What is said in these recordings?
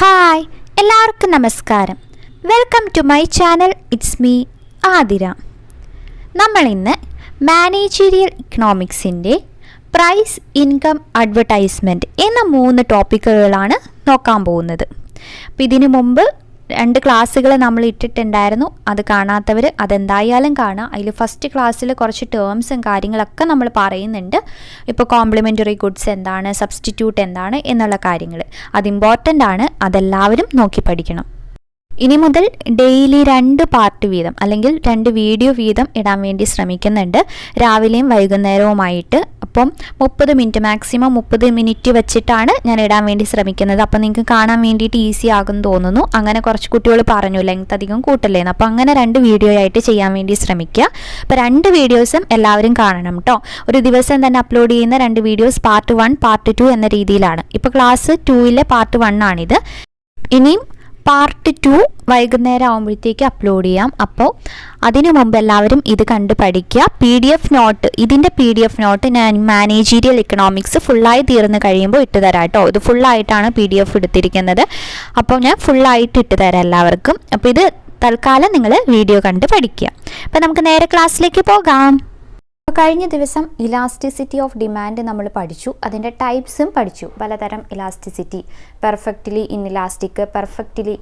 Hi എല്ലാവർക്കും നമസ്കാരം. Welcome to my channel. It's me Athira. നമ്മളിന്ന് മാനേജീരിയൽ ഇക്കണോമിക്സിൻ്റെ പ്രൈസ്, ഇൻകം, അഡ്വർടൈസ്മെൻറ്റ് എന്ന 3 ടോപ്പിക്കുകളാണ് നോക്കാൻ പോകുന്നത്. അപ്പോൾ ഇതിനു മുമ്പ് 2 ക്ലാസ്സുകൾ നമ്മൾ ഇട്ടിട്ടുണ്ടായിരുന്നു. അത് കാണാത്തവർ അതെന്തായാലും കാണാം. അതിൽ ഫസ്റ്റ് ക്ലാസ്സിൽ കുറച്ച് ടേംസും കാര്യങ്ങളൊക്കെ നമ്മൾ പറയുന്നുണ്ട്. ഇപ്പോൾ കോംപ്ലിമെൻ്ററി ഗുഡ്സ് എന്താണ്, സബ്സ്റ്റിറ്റ്യൂട്ട് എന്താണ് എന്നുള്ള കാര്യങ്ങൾ അത് ഇമ്പോർട്ടൻ്റ് ആണ്. അതെല്ലാവരും നോക്കി പഠിക്കണം. ഇനി മുതൽ ഡെയിലി 2 പാർട്ട് വീതം അല്ലെങ്കിൽ 2 വീഡിയോ വീതം ഇടാൻ വേണ്ടി ശ്രമിക്കുന്നുണ്ട്, രാവിലെയും വൈകുന്നേരവുമായിട്ട്. അപ്പം 30 മിനിറ്റ്, മാക്സിമം 30 മിനിറ്റ് വെച്ചിട്ടാണ് ഞാൻ ഇടാൻ വേണ്ടി ശ്രമിക്കുന്നത്. അപ്പം നിങ്ങൾക്ക് കാണാൻ വേണ്ടിയിട്ട് ഈസി ആകുമെന്ന് തോന്നുന്നു. അങ്ങനെ കുറച്ച് കുട്ടികൾ പറഞ്ഞു ലെങ്ത് അധികം കൂട്ടല്ലേന്ന്. അപ്പോൾ അങ്ങനെ 2 വീഡിയോ ആയിട്ട് ചെയ്യാൻ വേണ്ടി ശ്രമിക്കുക. അപ്പോൾ 2 വീഡിയോസും എല്ലാവരും കാണണം കേട്ടോ. ഒരു ദിവസം തന്നെ അപ്ലോഡ് ചെയ്യുന്ന 2 വീഡിയോസ് പാർട്ട് 1, പാർട്ട് 2 എന്ന രീതിയിലാണ്. ഇപ്പോൾ ക്ലാസ് 2ലെ പാർട്ട് 1 ആണിത്. ഇനിയും പാർട്ട് 2 വൈകുന്നേരം ആകുമ്പോഴത്തേക്ക് അപ്ലോഡ് ചെയ്യാം. അപ്പോൾ അതിനു മുമ്പ് എല്ലാവരും ഇത് കണ്ട് പഠിക്കുക. PDF നോട്ട്, ഇതിൻ്റെ PDF നോട്ട് ഞാൻ മാനേജീരിയൽ ഇക്കണോമിക്സ് ഫുള്ളായി തീർന്ന് കഴിയുമ്പോൾ ഇട്ട് തരാം കേട്ടോ. ഇത് ഫുള്ളായിട്ടാണ് PDF എടുത്തിരിക്കുന്നത്. അപ്പോൾ ഞാൻ ഫുള്ളായിട്ട് ഇട്ട് തരാം എല്ലാവർക്കും. അപ്പോൾ ഇത് തൽക്കാലം നിങ്ങൾ വീഡിയോ കണ്ട് പഠിക്കുക. അപ്പോൾ നമുക്ക് നേരെ ക്ലാസ്സിലേക്ക് പോകാം. കഴിഞ്ഞ ദിവസം ഇലാസ്റ്റിസിറ്റി ഓഫ് ഡിമാൻഡ് നമ്മൾ പഠിച്ചു. അതിൻ്റെ ടൈപ്സും പഠിച്ചു. പലതരം elasticity, perfectly inelastic, perfectly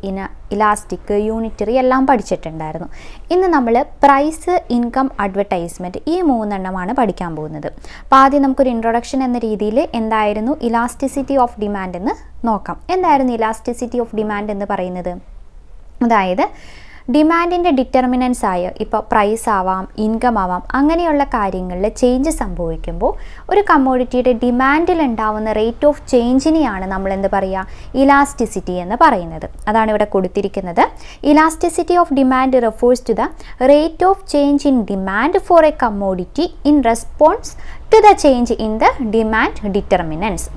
elastic, unitary എല്ലാം പഠിച്ചിട്ടുണ്ടായിരുന്നു. ഇന്ന് നമ്മൾ പ്രൈസ്, ഇൻകം, അഡ്വർടൈസ്മെൻറ്റ് ഈ 3 എണ്ണമാണ് പഠിക്കാൻ പോകുന്നത്. അപ്പോൾ ആദ്യം നമുക്കൊരു ഇൻട്രൊഡക്ഷൻ എന്ന രീതിയിൽ എന്തായിരുന്നു ഇലാസ്റ്റിസിറ്റി ഓഫ് ഡിമാൻഡ് എന്ന് നോക്കാം. എന്തായിരുന്നു ഇലാസ്റ്റിസിറ്റി ഓഫ് ഡിമാൻഡ് എന്ന് പറയുന്നത്? അതായത് ഡിമാൻഡിൻ്റെ ഡിറ്റർമിനൻസ് ആയ ഇപ്പോൾ പ്രൈസ് ആവാം, ഇൻകം ആവാം, അങ്ങനെയുള്ള കാര്യങ്ങളിൽ ചേഞ്ച് സംഭവിക്കുമ്പോൾ ഒരു കമ്മോഡിറ്റിയുടെ ഡിമാൻഡിൽ ഉണ്ടാവുന്ന റേറ്റ് ഓഫ് ചേഞ്ചിനെയാണ് നമ്മൾ എന്ത് പറയുക, ഇലാസ്റ്റിസിറ്റി എന്ന് പറയുന്നത്. അതാണ് ഇവിടെ കൊടുത്തിരിക്കുന്നത്. Elasticity of demand refers to the rate of change in demand for a commodity in response to the change in the demand determinants.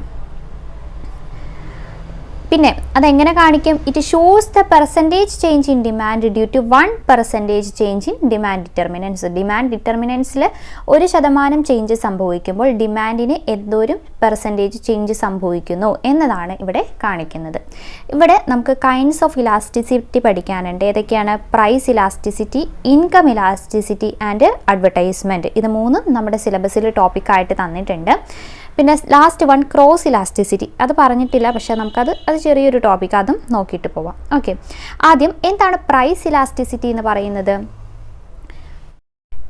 പിന്നെ അതെങ്ങനെ കാണിക്കും? It shows the percentage change in demand due to 1% change in demand determinants. Demand ഡിറ്റർമിനൻസിൽ 1% change സംഭവിക്കുമ്പോൾ ഡിമാൻഡിന് എന്തോരം percentage change സംഭവിക്കുന്നു എന്നതാണ് ഇവിടെ കാണിക്കുന്നത്. ഇവിടെ നമുക്ക് കൈൻഡ്സ് ഓഫ് ഇലാസ്റ്റിസിറ്റി പഠിക്കാനുണ്ട്. ഏതൊക്കെയാണ്? Price elasticity, income elasticity and advertisement. ഇത് 3 നമ്മുടെ സിലബസിൽ ടോപ്പിക്കായിട്ട് തന്നിട്ടുണ്ട്. പിന്നെ ലാസ്റ്റ് 1 ക്രോസ് ഇലാസ്റ്റിസിറ്റി, അത് പറഞ്ഞിട്ടില്ല, പക്ഷേ നമുക്കത് ചെറിയൊരു ടോപ്പിക്, അതും നോക്കിയിട്ട് പോവാം. ഓക്കെ, ആദ്യം എന്താണ് പ്രൈസ് ഇലാസ്റ്റിസിറ്റി എന്ന് പറയുന്നത്?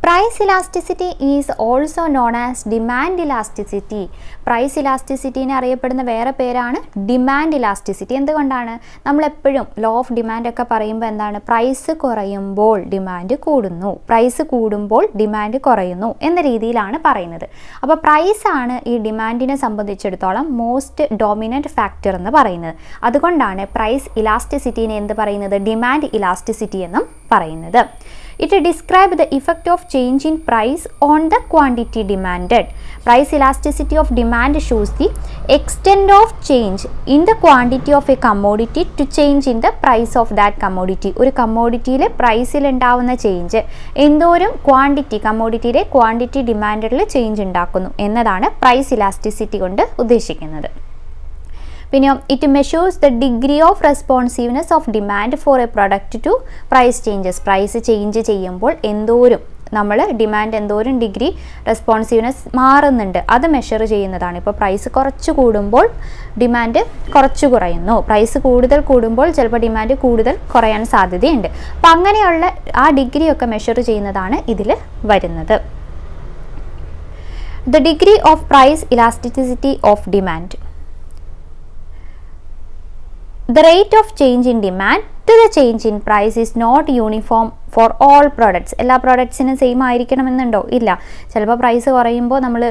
Price elasticity is also known as demand elasticity. Price ഇലാസ്റ്റിസിറ്റീനെ അറിയപ്പെടുന്ന വേറെ പേരാണ് ഡിമാൻഡ് ഇലാസ്റ്റിസിറ്റി. എന്തുകൊണ്ടാണ്? നമ്മളെപ്പോഴും ലോ ഓഫ് ഡിമാൻഡ് ഒക്കെ പറയുമ്പോൾ എന്താണ്? പ്രൈസ് കുറയുമ്പോൾ ഡിമാൻഡ് കൂടുന്നു, പ്രൈസ് കൂടുമ്പോൾ ഡിമാൻഡ് കുറയുന്നു എന്ന രീതിയിലാണ് പറയുന്നത്. അപ്പോൾ പ്രൈസാണ് ഈ ഡിമാൻഡിനെ സംബന്ധിച്ചിടത്തോളം മോസ്റ്റ് ഡോമിനൻറ്റ് ഫാക്ടർ എന്ന് പറയുന്നത്. അതുകൊണ്ടാണ് പ്രൈസ് ഇലാസ്റ്റിസിറ്റീനെ എന്ത് പറയുന്നത്? ഡിമാൻഡ് ഇലാസ്റ്റിസിറ്റി എന്നും പറയുന്നത്. It describes the effect of change in price on the quantity demanded. Price elasticity of demand shows the extent of change in the quantity of a commodity to change in the price of that commodity. ഒരു കമ്മോഡിറ്റിയിലെ പ്രൈസിൽ ഉണ്ടാവുന്ന change എന്തോരം quantity, കമ്മോഡിറ്റിയുടെ quantity ഡിമാൻഡിൽ change ഉണ്ടാക്കുന്നു എന്നതാണ് price elasticity കൊണ്ട് ഉദ്ദേശിക്കുന്നത്. പിന്നെ it measures the degree of responsiveness of demand for a product to price changes. Price change ചെയ്യുമ്പോൾ എന്തോരം നമ്മൾ ഡിമാൻഡ് എന്തോരം ഡിഗ്രി റെസ്പോൺസീവ്നെസ് മാറുന്നുണ്ട് അത് മെഷർ ചെയ്യുന്നതാണ്. ഇപ്പോൾ പ്രൈസ് കുറച്ച് കൂടുമ്പോൾ ഡിമാൻഡ് കുറച്ച് കുറയുന്നു, പ്രൈസ് കൂടുതൽ കൂടുമ്പോൾ ചിലപ്പോൾ ഡിമാൻഡ് കൂടുതൽ കുറയാൻ സാധ്യതയുണ്ട്. അപ്പോൾ അങ്ങനെയുള്ള ആ ഡിഗ്രിയൊക്കെ മെഷർ ചെയ്യുന്നതാണ് ഇതിൽ വരുന്നത്. The degree of price elasticity of demand. The rate of change in demand to the change in price is not uniform for all products. എല്ലാ പ്രോഡക്ട്സിനും സെയിം ആയിരിക്കണമെന്നുണ്ടോ? ഇല്ല. ചിലപ്പോൾ പ്രൈസ് കുറയുമ്പോൾ നമ്മൾ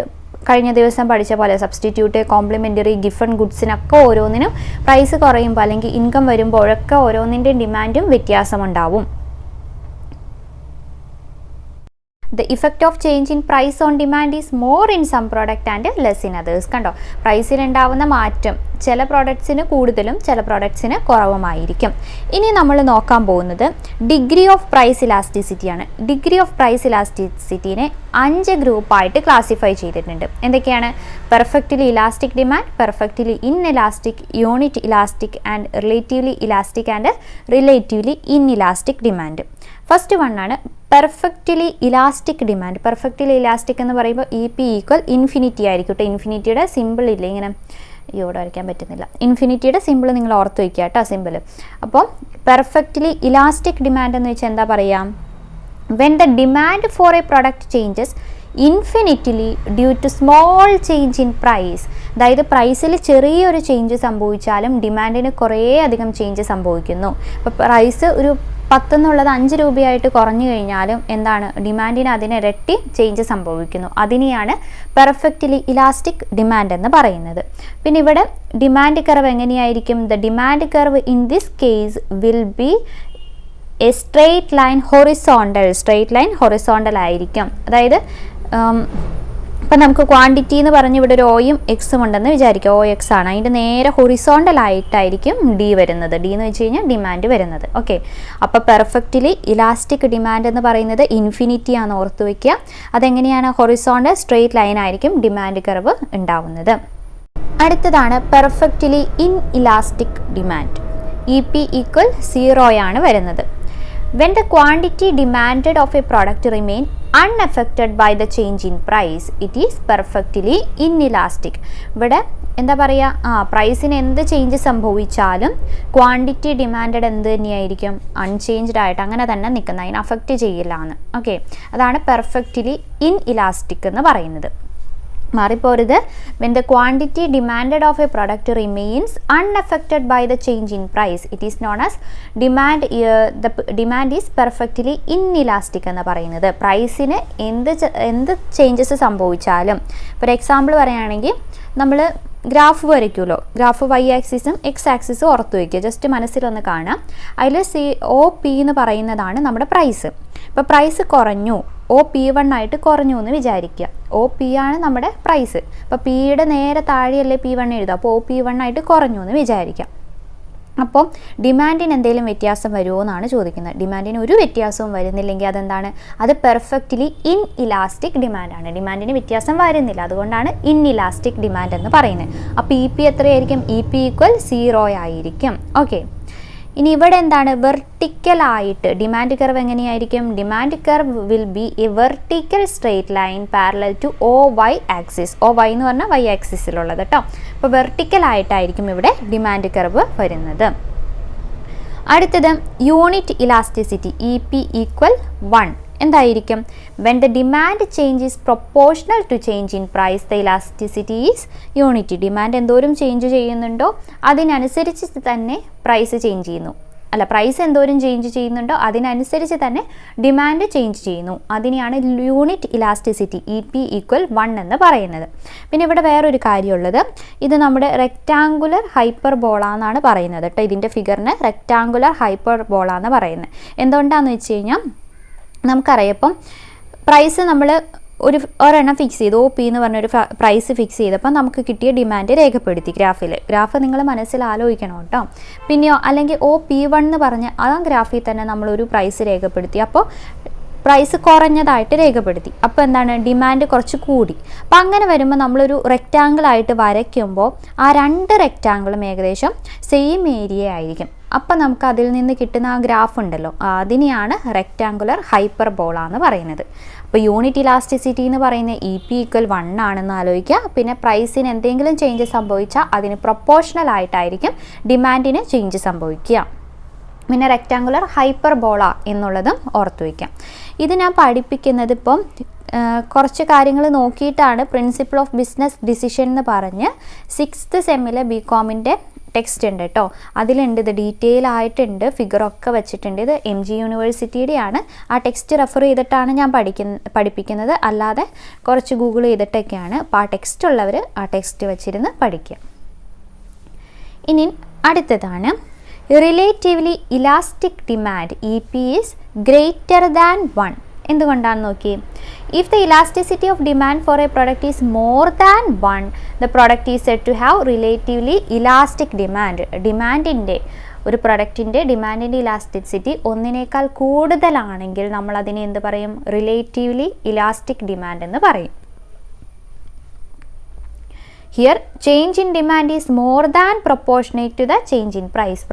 കഴിഞ്ഞ ദിവസം പഠിച്ച പോലെ സബ്സ്റ്റിറ്റ്യൂട്ട്, കോംപ്ലിമെൻ്ററി, ഗിഫൺ ഗുഡ്സിനൊക്കെ ഓരോന്നിനും പ്രൈസ് കുറയുമ്പോൾ അല്ലെങ്കിൽ ഇൻകം വരുമ്പോഴൊക്കെ ഓരോന്നിൻ്റെ ഡിമാൻഡും വ്യത്യാസമുണ്ടാവും. The effect of change in price on demand is more in some product and less in others. കണ്ടോ, പ്രൈസിൽ ഉണ്ടാവുന്ന മാറ്റം ചില പ്രോഡക്ട്സിന് കൂടുതലും ചില പ്രോഡക്ട്സിന് കുറവുമായിരിക്കും. ഇനി നമ്മൾ നോക്കാൻ പോകുന്നത് ഡിഗ്രി ഓഫ് പ്രൈസ് ഇലാസ്റ്റിസിറ്റിയാണ്. ഡിഗ്രി ഓഫ് പ്രൈസ് ഇലാസ്റ്റിസിറ്റിനെ 5 ഗ്രൂപ്പായിട്ട് ക്ലാസിഫൈ ചെയ്തിട്ടുണ്ട്. എന്തൊക്കെയാണ്? Perfectly elastic demand, perfectly inelastic, unit elastic and relatively elastic and relatively inelastic demand. First one ആണ് perfectly elastic demand. Perfectly elastic എന്ന് പറയുമ്പോൾ EP ഈക്വൽ ഇൻഫിനിറ്റി ആയിരിക്കും കേട്ടോ. ഇൻഫിനിറ്റിയുടെ സിമ്പിൾ ഇല്ലേ, ഇങ്ങനെ ഇവിടെ വരയ്ക്കാൻ പറ്റുന്നില്ല. ഇൻഫിനിറ്റിയുടെ സിമ്പിൾ നിങ്ങൾ ഓർത്ത് വയ്ക്കുക കേട്ടോ, സിമ്പിൾ. അപ്പോൾ പെർഫെക്റ്റ്ലി ഇലാസ്റ്റിക് ഡിമാൻഡ് എന്ന് വെച്ചാൽ എന്താ പറയുക? When the demand for a product changes infinitely due to small change in price. അതായത് പ്രൈസിൽ ചെറിയൊരു ചേഞ്ച് സംഭവിച്ചാലും ഡിമാൻഡിന് കുറേ അധികം ചേഞ്ച് സംഭവിക്കുന്നു. അപ്പോൾ പ്രൈസ് ഒരു 10 എന്നുള്ളത് 5 രൂപയായിട്ട് കുറഞ്ഞു കഴിഞ്ഞാലും എന്താണ്, ഡിമാൻഡിന് അതിനിരട്ടി ചേഞ്ച് സംഭവിക്കുന്നു. അതിനെയാണ് പെർഫെക്റ്റ്ലി ഇലാസ്റ്റിക് ഡിമാൻഡ് എന്ന് പറയുന്നത്. പിന്നെ ഇവിടെ ഡിമാൻഡ് കർവ് എങ്ങനെയായിരിക്കും? The demand curve in this case will be A straight line horizontal. Straight line horizontal ആയിരിക്കും. അതായത് ഇപ്പം നമുക്ക് ക്വാണ്ടിറ്റി എന്ന് പറഞ്ഞ് ഇവിടെ ഒരു ഓയും എക്സും ഉണ്ടെന്ന് വിചാരിക്കുക. OX ആണ്. അതിൻ്റെ നേരെ ഹൊറിസോണ്ടൽ ആയിട്ടായിരിക്കും D വരുന്നത്. D എന്ന് വെച്ച് കഴിഞ്ഞാൽ ഡിമാൻഡ് വരുന്നത്. ഓക്കെ, അപ്പോൾ പെർഫെക്റ്റ്ലി ഇലാസ്റ്റിക് ഡിമാൻഡ് എന്ന് പറയുന്നത് ഇൻഫിനിറ്റി ആണ്, ഓർത്ത് വയ്ക്കുക. അതെങ്ങനെയാണ്? ഹൊറിസോണ്ടൽ സ്ട്രെയിറ്റ് ലൈൻ ആയിരിക്കും ഡിമാൻഡ് കർവ് ഉണ്ടാവുന്നത്. അടുത്തതാണ് perfectly inelastic demand. EP equal 0 ആണ് വരുന്നത്. When the quantity demanded of a product remain unaffected by the change in price, it is perfectly inelastic. ഇവിടെ എന്താ പറയുക, പ്രൈസിന് എന്ത് ചേഞ്ച് സംഭവിച്ചാലും ക്വാണ്ടിറ്റി ഡിമാൻഡ് എന്ത് തന്നെയായിരിക്കും? അൺചേഞ്ച്ഡ് ആയിട്ട് അങ്ങനെ തന്നെ നിൽക്കുന്നത്, അതിനെ അഫക്റ്റ് ചെയ്യില്ല എന്ന്. ഓക്കെ, അതാണ് പെർഫെക്റ്റ്ലി ഇൻഇലാസ്റ്റിക് എന്ന് പറയുന്നത്. മാറിപ്പോരുത്. when the quantity demanded of a product remains unaffected by the change in price, it is known as demand. The demand is perfectly inelastic എന്ന് പറയുന്നത്. പ്രൈസിന് എന്ത് ചേഞ്ചസ് സംഭവിച്ചാലും, ഫോർ എക്സാമ്പിൾ പറയുകയാണെങ്കിൽ നമ്മൾ ഗ്രാഫ് വരയ്ക്കുമല്ലോ, ഗ്രാഫ് Y ആക്സിസും X ആക്സിസും ഓർത്ത് വയ്ക്കുക, ജസ്റ്റ് മനസ്സിലൊന്ന് കാണാം. അതിൽ OP എന്ന് പറയുന്നതാണ് നമ്മുടെ പ്രൈസ്. ഇപ്പോൾ പ്രൈസ് കുറഞ്ഞു, P1 ആയിട്ട് കുറഞ്ഞു എന്ന് വിചാരിക്കുക. OP ആണ് നമ്മുടെ പ്രൈസ്. അപ്പോൾ Pയുടെ നേരെ താഴെയല്ലേ P1 എഴുതുക, അപ്പോൾ P1 ആയിട്ട് കുറഞ്ഞു എന്ന് വിചാരിക്കാം. അപ്പോൾ ഡിമാൻഡിന് എന്തെങ്കിലും വ്യത്യാസം വരുമോ എന്നാണ് ചോദിക്കുന്നത്. ഡിമാൻഡിന് ഒരു വ്യത്യാസവും വരുന്നില്ലെങ്കിൽ അതെന്താണ്? അത് പെർഫെക്റ്റ്ലി ഇൻഇലാസ്റ്റിക് ഡിമാൻഡാണ്. ഡിമാൻഡിന് വ്യത്യാസം വരുന്നില്ല, അതുകൊണ്ടാണ് ഇൻഇലാസ്റ്റിക് ഡിമാൻഡ് എന്ന് പറയുന്നത്. അപ്പോൾ EP എത്രയായിരിക്കും? EP ഈക്വൽ 0 ആയിരിക്കും. ഓക്കെ, ഇനി ഇവിടെ എന്താണ്? വെർട്ടിക്കൽ ആയിട്ട് ഡിമാൻഡ് കർവ് എങ്ങനെയായിരിക്കും? Demand curve will be a vertical straight line parallel to OY axis. OY എന്ന് പറഞ്ഞാൽ Y ആക്സിസിലുള്ളത് കേട്ടോ. അപ്പോൾ വെർട്ടിക്കൽ ആയിട്ടായിരിക്കും ഇവിടെ ഡിമാൻഡ് കർവ് വരുന്നത്. അടുത്തത് യൂണിറ്റ് ഇലാസ്റ്റിസിറ്റി. EP ഈക്വൽ 1 എന്തായിരിക്കും? when the demand change is proportional to change in price, the elasticity is unity. Demand എന്തോരം ചേഞ്ച് ചെയ്യുന്നുണ്ടോ അതിനനുസരിച്ച് തന്നെ പ്രൈസ് ചേഞ്ച് ചെയ്യുന്നു. അല്ല, പ്രൈസ് എന്തോരം ചേഞ്ച് ചെയ്യുന്നുണ്ടോ അതിനനുസരിച്ച് തന്നെ ഡിമാൻഡ് ചേഞ്ച് ചെയ്യുന്നു. അതിനെയാണ് യൂണിറ്റ് ഇലാസ്റ്റിസിറ്റി EP ഈക്വൽ 1 എന്ന് പറയുന്നത്. പിന്നെ ഇവിടെ വേറൊരു കാര്യമുള്ളത്, ഇത് നമ്മുടെ റെക്റ്റാങ്കുലർ ഹൈപ്പർബോള എന്നാണ് പറയുന്നത് കേട്ടോ. ഇതിൻ്റെ ഫിഗറിന് റെക്റ്റാങ്കുലർ ഹൈപ്പർബോള എന്ന് പറയുന്നത് എന്തുകൊണ്ടാണെന്ന് വെച്ച് കഴിഞ്ഞാൽ നമുക്കറിയാം, ഇപ്പം പ്രൈസ് നമ്മൾ ഒരെണ്ണം ഫിക്സ് ചെയ്തു, OP എന്ന് പറഞ്ഞൊരു പ്രൈസ് ഫിക്സ് ചെയ്തപ്പോൾ നമുക്ക് കിട്ടിയ ഡിമാൻഡ് രേഖപ്പെടുത്തി ഗ്രാഫ് നിങ്ങൾ മനസ്സിൽ ആലോചിക്കണം കേട്ടോ. പിന്നെയോ അല്ലെങ്കിൽ P1 എന്ന് പറഞ്ഞ് ആ ഗ്രാഫിൽ തന്നെ നമ്മളൊരു പ്രൈസ് രേഖപ്പെടുത്തി, അപ്പോൾ പ്രൈസ് കുറഞ്ഞതായിട്ട് രേഖപ്പെടുത്തി. അപ്പോൾ എന്താണ്? ഡിമാൻഡ് കുറച്ച് കൂടി. അപ്പോൾ അങ്ങനെ വരുമ്പോൾ നമ്മളൊരു റെക്റ്റാങ്കിളായിട്ട് വരയ്ക്കുമ്പോൾ ആ 2 റെക്റ്റാങ്കിളും ഏകദേശം സെയിം ഏരിയ ആയിരിക്കും. അപ്പം നമുക്ക് അതിൽ നിന്ന് കിട്ടുന്ന ആ ഗ്രാഫ് ഉണ്ടല്ലോ, അതിനെയാണ് റെക്റ്റാങ്കുലർ ഹൈപ്പർബോള എന്ന് പറയുന്നത്. അപ്പോൾ യൂണിറ്റ് ഇലാസ്റ്റിസിറ്റി എന്ന് പറയുന്നത് EP ഈക്വൽ 1 ആണെന്ന് ആലോചിക്കുക. പിന്നെ പ്രൈസിന് എന്തെങ്കിലും ചേഞ്ച് സംഭവിച്ചാൽ അതിന് പ്രൊപ്പോർഷണൽ ആയിട്ടായിരിക്കും ഡിമാൻഡിന് ചേഞ്ച് സംഭവിക്കുക. പിന്നെ റെക്റ്റാങ്കുലർ ഹൈപ്പർബോള എന്നുള്ളതും ഓർത്തു വയ്ക്കാം. ഇത് ഞാൻ പഠിപ്പിക്കുന്നത് ഇപ്പം കുറച്ച് കാര്യങ്ങൾ നോക്കിയിട്ടാണ്. പ്രിൻസിപ്പിൾ ഓഫ് ബിസിനസ് ഡിസിഷൻ എന്ന് പറഞ്ഞ് 6th സെമ്മിലെ BComൻ്റെ ടെക്സ്റ്റ് ഉണ്ട് കേട്ടോ. അതിലുണ്ട്, ഇത് ഡീറ്റെയിൽ ആയിട്ടുണ്ട്, ഫിഗറൊക്കെ വെച്ചിട്ടുണ്ട്. ഇത് MG യൂണിവേഴ്സിറ്റിയുടെയാണ്. ആ ടെക്സ്റ്റ് റെഫർ ചെയ്തിട്ടാണ് ഞാൻ പഠിപ്പിക്കുന്നത്, അല്ലാതെ കുറച്ച് ഗൂഗിൾ ചെയ്തിട്ടൊക്കെയാണ്. അപ്പോൾ ആ ടെക്സ്റ്റ് ഉള്ളവർ ആ ടെക്സ്റ്റ് വെച്ചിരുന്ന് പഠിക്കുക. ഇനി അടുത്തതാണ് relatively elastic demand. EP is greater than 1. എന്തുകൊണ്ടാണെന്ന് നോക്കി. If the elasticity of demand for a product is more than 1, the product is said to have relatively elastic demand. ഡിമാൻഡിൻ്റെ ഒരു പ്രൊഡക്റ്റിൻ്റെ ഡിമാൻഡിൻ്റെ ഇലാസ്റ്റിസിറ്റി ഒന്നിനേക്കാൾ കൂടുതലാണെങ്കിൽ നമ്മൾ അതിനെ എന്ത് പറയും? റിലേറ്റീവ്ലി ഇലാസ്റ്റിക് ഡിമാൻഡ് എന്ന് പറയും. Here change in demand is more than proportionate to the change in price.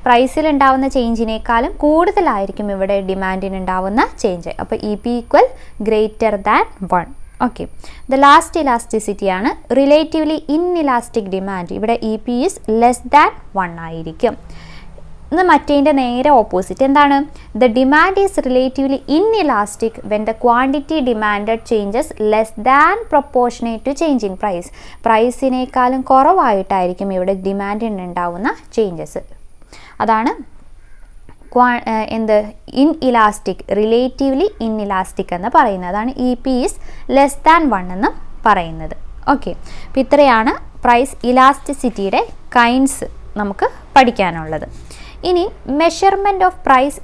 പ്രൈസിലുണ്ടാവുന്ന ചേഞ്ചിനേക്കാളും കൂടുതലായിരിക്കും ഇവിടെ ഡിമാൻഡിനുണ്ടാവുന്ന ചേഞ്ച്. അപ്പോൾ E P equal greater than 1. Okay, the last elasticity ആണ് റിലേറ്റീവ്ലി ഇൻഇലാസ്റ്റിക് ഡിമാൻഡ്. ഇവിടെ E P is less than 1 ആയിരിക്കും. ഇന്ന് മറ്റേതിൻ്റെ നേരെ ഓപ്പോസിറ്റ് എന്താണ്? The demand is relatively inelastic when the quantity demanded changes less than proportionate to change in price. പ്രൈസിനേക്കാളും കുറവായിട്ടായിരിക്കും ഇവിടെ ഡിമാൻഡിനുണ്ടാവുന്ന changes. അതാണ് ഇൻഇലാസ്റ്റിക്, റിലേറ്റീവ്ലി ഇൻഇലാസ്റ്റിക് എന്ന് പറയുന്നത്. അതാണ് E P is less than 1 എന്ന് പറയുന്നത്. ഓക്കെ, അപ്പോൾ ഇത്രയാണ് പ്രൈസ് ഇലാസ്റ്റിസിറ്റിയുടെ കൈൻഡ്സ് നമുക്ക് പഠിക്കാനുള്ളത്. ഇനി measurement of price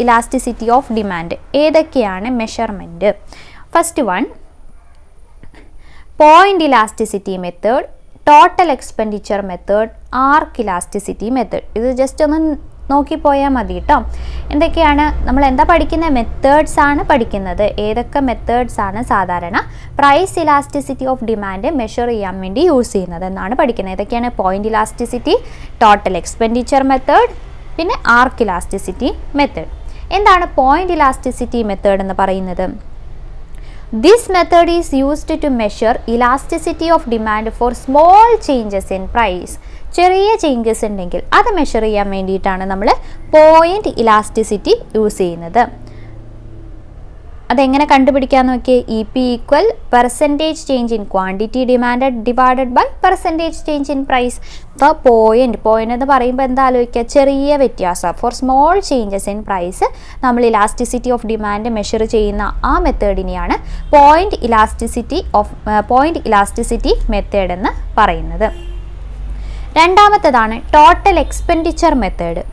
elasticity of demand. ഏതൊക്കെയാണ് measurement? First one, point elasticity method, total expenditure method, arc elasticity method. ഇത് ജസ്റ്റ് ഒന്ന് നോക്കിപ്പോയാൽ മതി കേട്ടോ. എന്തൊക്കെയാണ് നമ്മൾ എന്താ പഠിക്കുന്നത്? മെത്തേഡ്സ് ആണ് പഠിക്കുന്നത്. ഏതൊക്കെ മെത്തേഡ്സ് ആണ് സാധാരണ price elasticity of demand measure ചെയ്യാൻ വേണ്ടി യൂസ് ചെയ്യുന്നത് എന്നാണ് പഠിക്കുന്നത്. ഏതൊക്കെയാണ്? Point elasticity, total expenditure method, പിന്നെ ആർക്ക് ഇലാസ്റ്റിസിറ്റി മെത്തേഡ്. എന്താണ് പോയിൻ്റ് ഇലാസ്റ്റിസിറ്റി മെത്തേഡ് എന്ന് പറയുന്നത്? This method is used to measure elasticity of demand for small changes in price. ചെറിയ ചേഞ്ചസ് ഉണ്ടെങ്കിൽ അത് മെഷർ ചെയ്യാൻ വേണ്ടിയിട്ടാണ് നമ്മൾ പോയിൻ്റ് ഇലാസ്റ്റിസിറ്റി യൂസ് ചെയ്യുന്നത്. അതെങ്ങനെ കണ്ടുപിടിക്കാമെന്ന് നോക്കിയേ. E P equal percentage change in quantity demanded divided by percentage change in price. അപ്പോൾ പോയിൻ്റ് എന്ന് പറയുമ്പോൾ എന്താ ആലോചിക്കുക? ചെറിയ വ്യത്യാസം. For small changes in price നമ്മൾ ഇലാസ്റ്റിസിറ്റി ഓഫ് ഡിമാൻഡ് മെഷർ ചെയ്യുന്ന ആ മെത്തേഡിനെയാണ് പോയിൻ്റ് ഇലാസ്റ്റിസിറ്റി മെത്തേഡ് എന്ന് പറയുന്നത്. രണ്ടാമത്തേതാണ് total expenditure method.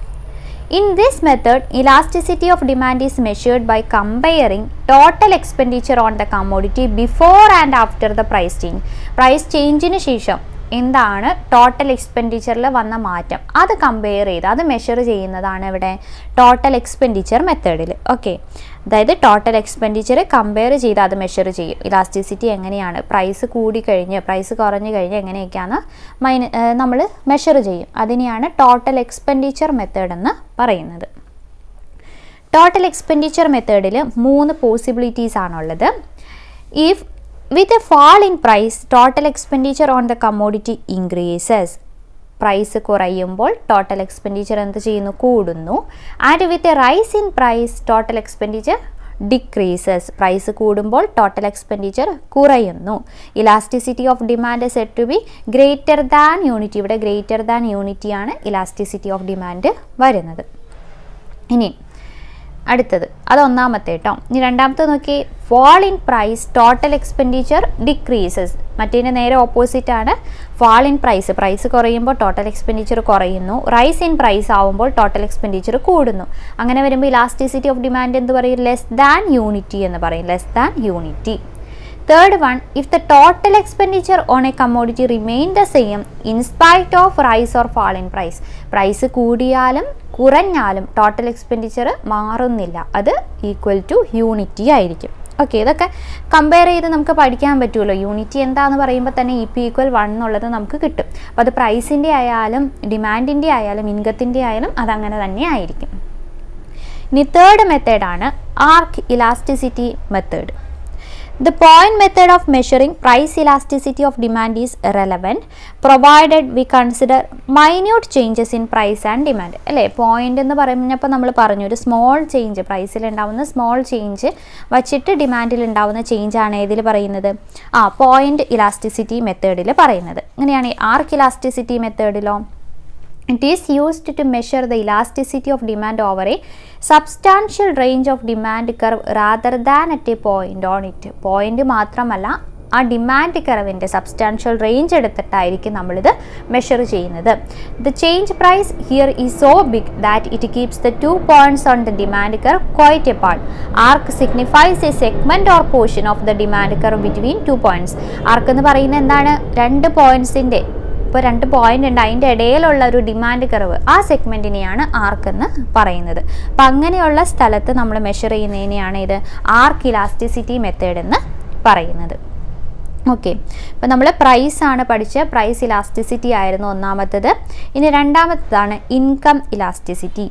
In this method, elasticity of demand is measured by comparing total expenditure on the commodity before and after the price change. Price change-ന് ശേഷം എന്താണ് total എക്സ്പെൻഡിച്ചറിൽ വന്ന മാറ്റം അത് കമ്പയർ ചെയ്ത് അത് മെഷർ ചെയ്യുന്നതാണ് ഇവിടെ ടോട്ടൽ എക്സ്പെൻഡിച്ചർ മെത്തേഡിൽ. ഓക്കെ, അതായത് ടോട്ടൽ എക്സ്പെൻഡിച്ചർ കമ്പയർ ചെയ്ത് അത് മെഷർ ചെയ്യും. ഇലാസ്റ്റിസിറ്റി എങ്ങനെയാണ്? പ്രൈസ് കൂടിക്കഴിഞ്ഞ് പ്രൈസ് കുറഞ്ഞു കഴിഞ്ഞ് എങ്ങനെയൊക്കെയാണ് നമ്മൾ മെഷർ ചെയ്യും. അതിനെയാണ് ടോട്ടൽ എക്സ്പെൻഡിച്ചർ മെത്തേഡ് എന്ന് പറയുന്നത്. ടോട്ടൽ എക്സ്പെൻഡിച്ചർ മെത്തേഡിൽ 3 പോസിബിലിറ്റീസ് ആണുള്ളത്. If with a fall in price, total expenditure on the commodity increases. Price കുറയുമ്പോൾ ടോട്ടൽ എക്സ്പെൻഡിച്ചർ എന്ത് ചെയ്യുന്നു? കൂടുന്നു. And with a rise in price total expenditure decreases. Price കൂടുമ്പോൾ total expenditure കുറയുന്നു. Elasticity of demand said to be greater than unity. ഇവിടെ greater than യൂണിറ്റിയാണ് elasticity of demand വരുന്നത്. ഇനി അടുത്തത് അത് ഒന്നാമത്തെ കേട്ടോ. ഇനി രണ്ടാമത്തെ നോക്കി, fall in price total expenditure decreases. മറ്റേതിന് നേരെ ഓപ്പോസിറ്റ് ആണ്. fall in price, പ്രൈസ് കുറയുമ്പോൾ ടോട്ടൽ എക്സ്പെൻഡിച്ചർ കുറയുന്നു. റൈസ് ഇൻ പ്രൈസ് ആവുമ്പോൾ ടോട്ടൽ എക്സ്പെൻഡിച്ചർ കൂടുന്നു. അങ്ങനെ വരുമ്പോൾ ഇലാസ്റ്റിസിറ്റി ഓഫ് ഡിമാൻഡ് എന്ത് പറയും? ലെസ് ദാൻ യൂണിറ്റി എന്ന് പറയും. Less than unity. Third one, if the total expenditure on a commodity remain the same in spite of rise or fall in price. Price കൂടിയാലും കുറഞ്ഞാലും total expenditure മാറുന്നില്ല. അത് equal to unity ആയിരിക്കും. Okay, ഇതൊക്കെ compare ചെയ്ത് നമുക്ക് പഠിക്കാൻ പറ്റുമല്ലോ. യൂണിറ്റി എന്താണെന്ന് പറയുമ്പോൾ തന്നെ ഇ പി ഈക്വൽ 1 എന്നുള്ളത് നമുക്ക് കിട്ടും. അപ്പോൾ അത് പ്രൈസിൻ്റെ ആയാലും ഡിമാൻഡിൻ്റെ ആയാലും ഇൻകത്തിൻ്റെ ആയാലും അതങ്ങനെ തന്നെ ആയിരിക്കും. ഇനി തേർഡ് മെത്തേഡാണ് arc elasticity method. The point method of measuring price elasticity of demand is relevant provided we consider minute changes in price and demand. അല്ലേ, പോയിന്റ് എന്ന് പറയുമ്പോൾ നമ്മൾ പറഞ്ഞു ഒരു സ്മോൾ ചേഞ്ച്, പ്രൈസിൽ ഉണ്ടാവുന്ന സ്മോൾ ചേഞ്ച് വച്ചിട്ട് ഡിമാൻഡിൽ ഉണ്ടാവുന്ന ചേഞ്ച് ആണ് ഏതിൽ പറയുന്നത്? പോയിന്റ് ഇലാസ്റ്റിസിറ്റി മെത്തേഡിൽ പറയുന്നത്. അങ്ങനെയാണ് ആർക്ക് elasticity മെത്തേഡിലോ it is used to measure the elasticity of demand over a substantial range of demand curve rather than at a point on it. Point മാത്രമല്ല ആ ഡിമാൻഡ് കർവിൻ്റെ സബ്സ്റ്റാൻഷ്യൽ റേഞ്ച് എടുത്തിട്ടായിരിക്കും നമ്മളിത് മെഷർ ചെയ്യുന്നത്. The change price here is so big that it keeps the 2 points on the demand curve quite apart. Arc signifies a segment or portion of the demand curve between 2 points. Arc എന്ന് പറയുന്നത് എന്താണ്? 2 പോയിന്റ്സിൻ്റെ, ഇപ്പോൾ 2 point ഉണ്ട്, അതിൻ്റെ ഇടയിലുള്ള ഒരു demand curve, ആ സെഗ്മെൻറ്റിനെയാണ് ആർക്ക് എന്ന് പറയുന്നത്. അപ്പം അങ്ങനെയുള്ള സ്ഥലത്ത് നമ്മൾ മെഷർ ചെയ്യുന്നതിനെയാണ് ഇത് ആർക്ക് ഇലാസ്റ്റിസിറ്റി മെത്തേഡ് എന്ന് പറയുന്നത്. ഓക്കെ, അപ്പോൾ നമ്മൾ പ്രൈസ് ആണ് പഠിച്ച, പ്രൈസ് ഇലാസ്റ്റിസിറ്റി ആയിരുന്നു ഒന്നാമത്തത്. ഇനി രണ്ടാമത്തതാണ് ഇൻകം ഇലാസ്റ്റിസിറ്റി.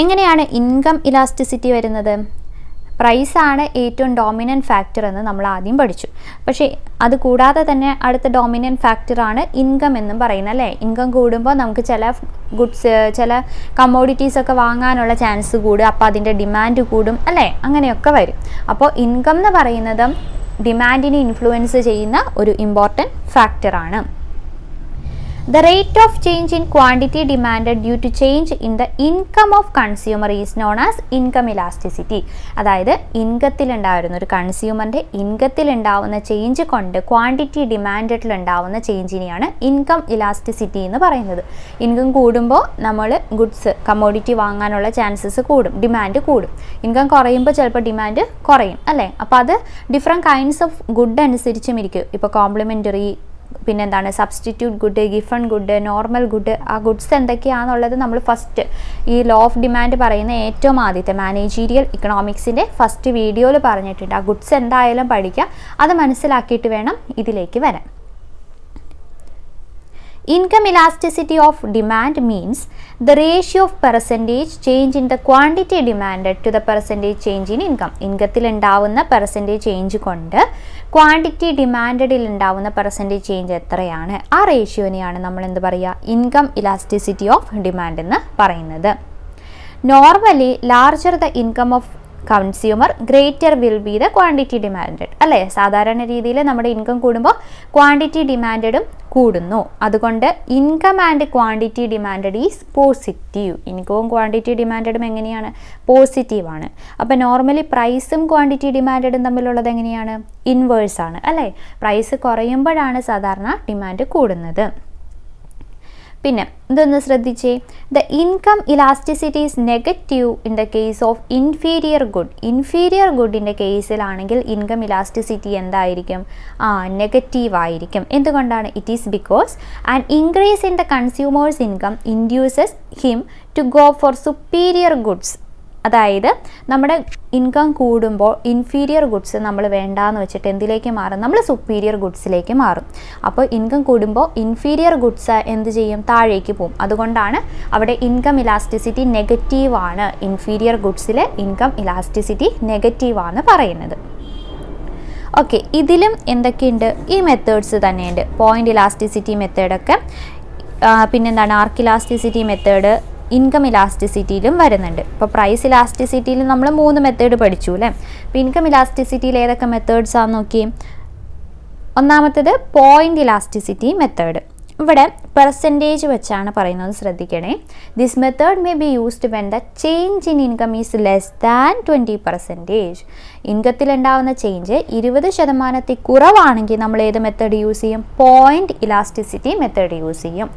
എങ്ങനെയാണ് ഇൻകം ഇലാസ്റ്റിസിറ്റി വരുന്നത്? പ്രൈസാണ് ഏറ്റവും ഡോമിനൻറ്റ് ഫാക്ടർ എന്ന് നമ്മൾ ആദ്യം പഠിച്ചു. പക്ഷേ അത് കൂടാതെ തന്നെ അടുത്ത ഡോമിനൻറ്റ് ഫാക്ടറാണ് ഇൻകം എന്നും പറയുന്നത്, അല്ലേ? ഇൻകം കൂടുമ്പോൾ നമുക്ക് ചില ഗുഡ്സ്, ചില കമ്മോഡിറ്റീസൊക്കെ വാങ്ങാനുള്ള ചാൻസ് കൂടും, അപ്പോൾ അതിൻ്റെ ഡിമാൻഡ് കൂടും, അല്ലേ? അങ്ങനെയൊക്കെ വരും. അപ്പോൾ ഇൻകം എന്ന് പറയുന്നത് ഡിമാൻഡിനെ ഇൻഫ്ലുവൻസ് ചെയ്യുന്ന ഒരു ഇമ്പോർട്ടൻറ്റ് ഫാക്ടറാണ്. The rate of change in quantity demanded due to change in the income of consumer is known as income elasticity. അതായത് ഇൻകത്തിലുണ്ടാവുന്ന ഒരു കൺസ്യൂമറിൻ്റെ ഇൻകത്തിലുണ്ടാവുന്ന ചേഞ്ച് കൊണ്ട് ക്വാണ്ടിറ്റി ഡിമാൻഡിലുണ്ടാവുന്ന ചേഞ്ചിനെയാണ് ഇൻകം ഇലാസ്റ്റിസിറ്റി എന്ന് പറയുന്നത്. ഇൻകം കൂടുമ്പോൾ നമ്മൾ ഗുഡ്സ്, കമ്മോഡിറ്റി വാങ്ങാനുള്ള ചാൻസസ് കൂടും, ഡിമാൻഡ് കൂടും. ഇൻകം കുറയുമ്പോൾ ചിലപ്പോൾ ഡിമാൻഡ് കുറയും, അല്ലേ? അപ്പോൾ അത് ഡിഫറെൻറ്റ് കൈൻഡ്സ് ഓഫ് ഗുഡ് അനുസരിച്ചും ഇരിക്കും. ഇപ്പോൾ കോംപ്ലിമെൻ്ററി, പിന്നെന്താണ് substitute good, Giffen good, normal good. ആ ഗുഡ്സ് എന്തൊക്കെയാണെന്നുള്ളത് നമ്മൾ ഫസ്റ്റ് ഈ ലോ ഓഫ് ഡിമാൻഡ് പറയുന്ന ഏറ്റവും ആദ്യത്തെ മാനേജീരിയൽ ഇക്കണോമിക്സിൻ്റെ ഫസ്റ്റ് വീഡിയോയിൽ പറഞ്ഞിട്ടുണ്ട്. ആ ഗുഡ്സ് എന്തായാലും പഠിക്കുക, അത് മനസ്സിലാക്കിയിട്ട് വേണം ഇതിലേക്ക് വരാൻ. Income elasticity of demand means the ratio of percentage change in the quantity demanded to the percentage change in income. ഇൻകത്തിൽ ഉണ്ടാവുന്ന പെർസെൻറ്റേജ് ചേഞ്ച് കൊണ്ട് ക്വാണ്ടിറ്റി ഡിമാൻഡിൽ ഉണ്ടാവുന്ന പെർസെൻറ്റേജ് ചേഞ്ച് എത്രയാണ്, ആ റേഷ്യോനെയാണ് നമ്മൾ എന്ത് പറയുക? ഇൻകം ഇലാസ്റ്റിസിറ്റി ഓഫ് ഡിമാൻഡ് എന്ന് പറയുന്നത്. Normally larger the income of consumer greater will be the quantity demanded, അല്ലേ? സാധാരണ രീതിയിൽ നമ്മുടെ ഇൻകം കൂടുമ്പോൾ ക്വാണ്ടിറ്റി ഡിമാൻഡും കൂടുന്നു. അതുകൊണ്ട് income and quantity demanded is positive. ഇൻകവും ക്വാണ്ടിറ്റി ഡിമാൻഡും എങ്ങനെയാണ്? പോസിറ്റീവാണ്. അപ്പോൾ നോർമലി പ്രൈസും ക്വാണ്ടിറ്റി ഡിമാൻഡും തമ്മിലുള്ളത് എങ്ങനെയാണ്? ഇൻവേഴ്സ് ആണ്, അല്ലേ? പ്രൈസ് കുറയുമ്പോഴാണ് സാധാരണ ഡിമാൻഡ് കൂടുന്നത്. പിന്നെ ഇതൊന്ന് ശ്രദ്ധിച്ചേ, the income elasticity is negative in the case of inferior good. Inferior ഗുഡിൻ്റെ കേസിലാണെങ്കിൽ ഇൻകം ഇലാസ്റ്റിസിറ്റി എന്തായിരിക്കും? നെഗറ്റീവ് ആയിരിക്കും. എന്തുകൊണ്ടാണ്? It is because an increase in the consumers income induces him to go for superior goods. അതായത് നമ്മുടെ income കൂടുമ്പോൾ inferior goods നമ്മൾ വേണ്ടാന്ന് വെച്ചിട്ട് എന്തിലേക്ക് മാറും? നമ്മൾ സുപ്പീരിയർ ഗുഡ്സിലേക്ക് മാറും. അപ്പോൾ ഇൻകം കൂടുമ്പോൾ ഇൻഫീരിയർ ഗുഡ്സ് എന്ത് ചെയ്യും? താഴേക്ക് പോകും. അതുകൊണ്ടാണ് അവിടെ ഇൻകം ഇലാസ്റ്റിസിറ്റി നെഗറ്റീവാണ്. ഇൻഫീരിയർ ഗുഡ്സിലെ ഇൻകം ഇലാസ്റ്റിസിറ്റി നെഗറ്റീവാണ് പറയുന്നത്. ഓക്കെ, ഇതിലും എന്തൊക്കെയുണ്ട്? ഈ മെത്തേഡ്സ് തന്നെയുണ്ട്. പോയിൻ്റ് ഇലാസ്റ്റിസിറ്റി മെത്തേഡൊക്കെ, പിന്നെന്താണ് ആർക്ക് ഇലാസ്റ്റിസിറ്റി മെത്തേഡ്, ഇൻകം ഇലാസ്റ്റിസിറ്റിയിലും വരുന്നുണ്ട്. ഇപ്പോൾ പ്രൈസ് ഇലാസ്റ്റിസിറ്റിയിൽ നമ്മൾ 3 മെത്തേഡ് പഠിച്ചു, അല്ലേ? അപ്പോൾ ഇൻകം ഇലാസ്റ്റിസിറ്റിയിൽ ഏതൊക്കെ മെത്തേഡ്സ് ആണെന്ന് നോക്കി. ഒന്നാമത്തേത് പോയിൻ്റ് ഇലാസ്റ്റിസിറ്റി മെത്തേഡ്. ഇവിടെ പെർസെൻറ്റേജ് വെച്ചാണ് പറയുന്നത്, ശ്രദ്ധിക്കണേ. This method may be used when the change in income is less than 20%. ഇൻകത്തിലുണ്ടാവുന്ന ചേഞ്ച് 20% കുറവാണെങ്കിൽ നമ്മൾ ഏത് മെത്തേഡ് യൂസ് ചെയ്യും? പോയിൻ്റ് ഇലാസ്റ്റിസിറ്റി മെത്തേഡ് യൂസ് ചെയ്യും.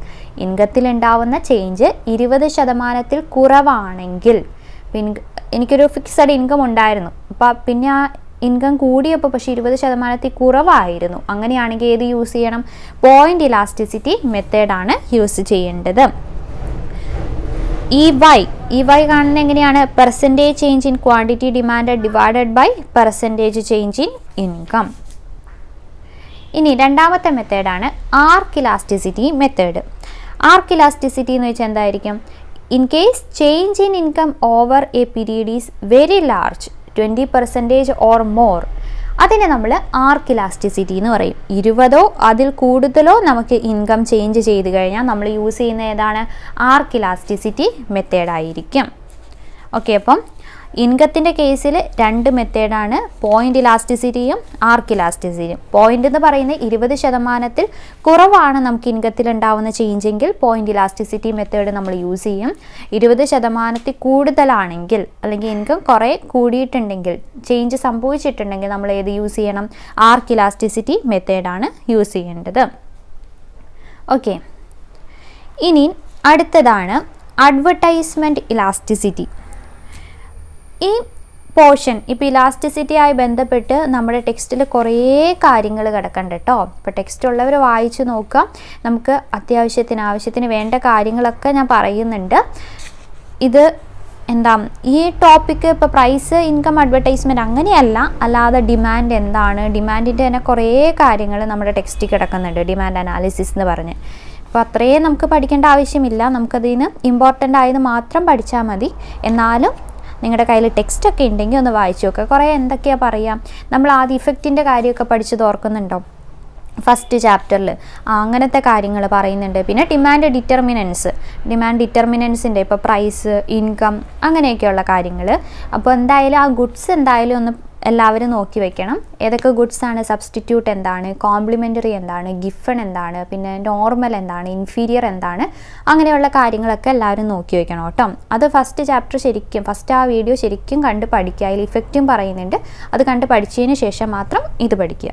ഇൻകത്തിലുണ്ടാവുന്ന ചേഞ്ച് 20% കുറവാണെങ്കിൽ, എനിക്കൊരു ഫിക്സഡ് ഇൻകം ഉണ്ടായിരുന്നു, അപ്പോൾ പിന്നെ ആ ഇൻകം കൂടിയപ്പോൾ പക്ഷേ 20% കുറവായിരുന്നു. അങ്ങനെയാണെങ്കിൽ ഏത് യൂസ് ചെയ്യണം? പോയിൻ്റ് ഇലാസ്റ്റിസിറ്റി മെത്തേഡാണ് യൂസ് ചെയ്യേണ്ടത്. ഈ വൈ കാണുന്നത് എങ്ങനെയാണ്? Percentage change in quantity demand divided by percentage change in income. ഇനി രണ്ടാമത്തെ മെത്തേഡാണ് arc elasticity method. Arc elasticity എന്ന് വെച്ചാൽ എന്തായിരിക്കും? In case change in income over a period is very large, 20% or more, അതിനെ നമ്മൾ ആർക്ക് ഇലാസ്റ്റിസിറ്റി എന്ന് പറയും. 20 അതിൽ കൂടുതലോ നമുക്ക് ഇൻകം ചേഞ്ച് ചെയ്ത് കഴിഞ്ഞാൽ നമ്മൾ യൂസ് ചെയ്യുന്ന ഏതാണ്? ആർക്ക് ഇലാസ്റ്റിസിറ്റി മെത്തേഡായിരിക്കും. ഓക്കെ, അപ്പം ഇൻകത്തിൻ്റെ കേസിൽ 2 മെത്തേഡാണ്, പോയിന്റ് ഇലാസ്റ്റിസിറ്റിയും ആർക്ക് ഇലാസ്റ്റിസിറ്റിയും. പോയിന്റ് എന്ന് പറയുന്നത് 20% കുറവാണ് നമുക്ക് ഇൻകത്തിൽ ഉണ്ടാവുന്ന ചേഞ്ചെങ്കിൽ പോയിന്റ് ഇലാസ്റ്റിസിറ്റി മെത്തേഡ് നമ്മൾ യൂസ് ചെയ്യും. 20% കൂടുതലാണെങ്കിൽ അല്ലെങ്കിൽ ഇൻകം കുറേ കൂടിയിട്ടുണ്ടെങ്കിൽ, ചേഞ്ച് സംഭവിച്ചിട്ടുണ്ടെങ്കിൽ നമ്മൾ ഏത് യൂസ് ചെയ്യണം? ആർക്ക് ഇലാസ്റ്റിസിറ്റി മെത്തേഡാണ് യൂസ് ചെയ്യേണ്ടത്. ഓക്കെ, ഇനി അടുത്തതാണ് അഡ്വർടൈസ്മെൻറ്റ് ഇലാസ്റ്റിസിറ്റി. ഈ പോർഷൻ ഇപ്പോൾ ഇലാസ്റ്റിസിറ്റി ആയി ബന്ധപ്പെട്ട് നമ്മുടെ ടെക്സ്റ്റിൽ കുറേ കാര്യങ്ങൾ കിടക്കണ്ട കേട്ടോ. ഇപ്പോൾ ടെക്സ്റ്റ് ഉള്ളവർ വായിച്ച് നോക്കുക. നമുക്ക് ആവശ്യത്തിന് വേണ്ട കാര്യങ്ങളൊക്കെ ഞാൻ പറയുന്നുണ്ട്. ഇത് എന്താ ഈ ടോപ്പിക്ക് ഇപ്പോൾ പ്രൈസ്, ഇൻകം, അഡ്വർടൈസ്മെൻറ്റ് അങ്ങനെയല്ല, അല്ലാതെ ഡിമാൻഡ് എന്താണ്, ഡിമാൻഡിൻ്റെ തന്നെ കുറേ കാര്യങ്ങൾ നമ്മുടെ ടെക്സ്റ്റിൽ കിടക്കുന്നുണ്ട്, ഡിമാൻഡ് അനാലിസിസ് എന്ന് പറഞ്ഞ്. അപ്പോൾ അത്രയും നമുക്ക് പഠിക്കേണ്ട ആവശ്യമില്ല, നമുക്കതിന് ഇമ്പോർട്ടൻ്റ് ആയത് മാത്രം പഠിച്ചാൽ മതി. എന്നാലും നിങ്ങളുടെ കയ്യിൽ ടെക്സ്റ്റൊക്കെ ഉണ്ടെങ്കിൽ ഒന്ന് വായിച്ചു നോക്കുക. കുറേ എന്തൊക്കെയാണ് പറയുക, നമ്മൾ ആദ്യം ഇഫക്റ്റിൻ്റെ കാര്യമൊക്കെ പഠിച്ചത് ഓർക്കുന്നുണ്ടോ? ഫസ്റ്റ് ചാപ്റ്ററിൽ അങ്ങനത്തെ കാര്യങ്ങൾ പറയുന്നുണ്ട്. പിന്നെ ഡിമാൻഡ് ഡിറ്റർമിനൻസിൻ്റെ ഇപ്പോൾ പ്രൈസ്, ഇൻകം അങ്ങനെയൊക്കെയുള്ള കാര്യങ്ങൾ. അപ്പോൾ എന്തായാലും ആ ഗുഡ്സ് എന്തായാലും ഒന്ന് എല്ലാവരും നോക്കി വെക്കണം. ഏതൊക്കെ ഗുഡ്സ് ആണ്, സബ്സ്റ്റിറ്റ്യൂട്ട് എന്താണ്, കോംപ്ലിമെൻ്ററി എന്താണ്, ഗിഫൺ എന്താണ്, പിന്നെ നോർമൽ എന്താണ്, ഇൻഫീരിയർ എന്താണ്, അങ്ങനെയുള്ള കാര്യങ്ങളൊക്കെ എല്ലാവരും നോക്കി വെക്കണം കേട്ടോ. അത് ഫസ്റ്റ് ചാപ്റ്റർ ഫസ്റ്റ് ആ വീഡിയോ ശരിക്കും കണ്ട് പഠിക്കുക. അതിൽ ഇഫക്റ്റും പറയുന്നുണ്ട്. അത് കണ്ട് പഠിച്ചതിന് ശേഷം മാത്രം ഇത് പഠിക്കുക.